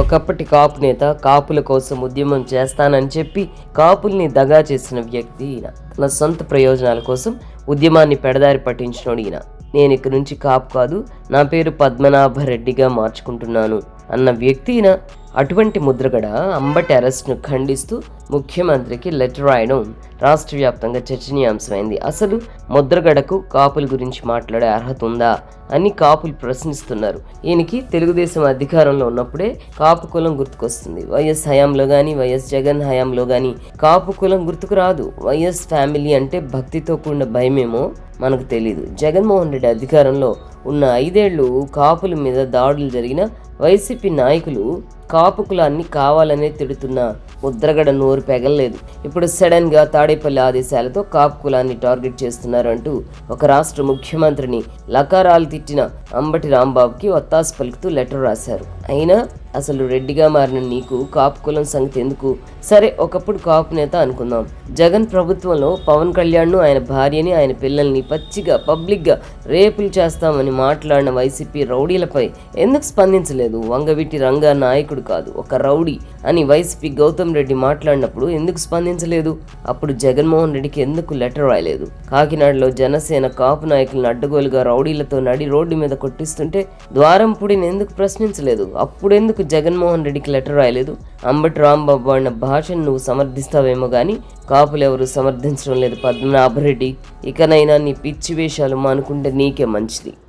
ఒకప్పటి కాపు నేత కాపుల కోసం ఉద్యమం చేస్తానని చెప్పి కాపుల్ని దగా చేసిన వ్యక్తి ఈయన. తన సొంత ప్రయోజనాల కోసం ఉద్యమాన్ని పెడదారి పట్టించినోడు ఈయన. నేను ఇక నుంచి కాపు కాదు, నా పేరు పద్మనాభరెడ్డిగా మార్చుకుంటున్నాను అన్న వ్యక్తి ఈయన. అటువంటి ముద్రగడ అంబటి అరెస్ట్ను ఖండిస్తూ ముఖ్యమంత్రికి లెటర్ రాయడం రాష్ట్ర వ్యాప్తంగా చర్చనీయాంశమైంది. అసలు ముద్రగడకు కాపుల గురించి మాట్లాడే అర్హత ఉందా అని కాపులు ప్రశ్నిస్తున్నారు. ఈయనకి తెలుగుదేశం అధికారంలో ఉన్నప్పుడే కాపు కులం గుర్తుకొస్తుంది. వైఎస్ హయాంలో కానీ వైఎస్ జగన్ హయాంలో కానీ కాపు కులం గుర్తుకు రాదు. వైఎస్ ఫ్యామిలీ అంటే భక్తితో కూడిన భయమేమో మనకు తెలీదు. జగన్మోహన్ రెడ్డి అధికారంలో ఉన్న 5 ఏళ్ళు కాపుల మీద దాడులు జరిగిన వైసీపీ నాయకులు కాపు కులాన్ని కావాలనే తిడుతున్న ముద్రగడ నోరు పెగలలేదు. ఇప్పుడు సడన్గా తాడేపల్లి ఆదేశాలతో కాపు కులాన్ని టార్గెట్ చేస్తున్నారు అంటూ ఒక రాష్ట్ర ముఖ్యమంత్రిని లకారాలు తిట్టిన అంబటి రాంబాబుకి ఒత్తాసు పలుకుతూ లెటర్ రాశారు. అయినా అసలు రెడ్డిగా మారిన నీకు కాపు కులం సంగతి ఎందుకు? సరే, ఒకప్పుడు కాపు నేత అనుకుందాం. జగన్ ప్రభుత్వంలో పవన్ కళ్యాణ్ను, ఆయన భార్యని, ఆయన పిల్లల్ని పచ్చిగా పబ్లిక్గా రేపులు చేస్తామని మాట్లాడిన వైసీపీ రౌడీలపై ఎందుకు స్పందించలేదు? వంగవీటి రంగా నాయకుడు కాదు, ఒక రౌడీ అని వైసీపీ గౌతమ్ రెడ్డి మాట్లాడినప్పుడు ఎందుకు స్పందించలేదు? అప్పుడు జగన్మోహన్ రెడ్డికి ఎందుకు లెటర్ రాయలేదు? కాకినాడలో జనసేన కాపు నాయకులను అడ్డగోలుగా రౌడీలతో నడి రోడ్డు మీద కొట్టిస్తుంటే ద్వారంపూడిని ఎందుకు ప్రశ్నించలేదు? అప్పుడెందుకు జగన్మోహన్ రెడ్డికి లెటర్ రాయలేదు? అంబటి రాంబాబు వాడిన భాషను నువ్వు సమర్థిస్తావేమో కానీ కాపులు ఎవరు సమర్థించడం లేదు. పద్మనాభరెడ్డి, ఇకనైనా నీ పిచ్చి వేషాలు మానుకుంటే నీకే మంచిది.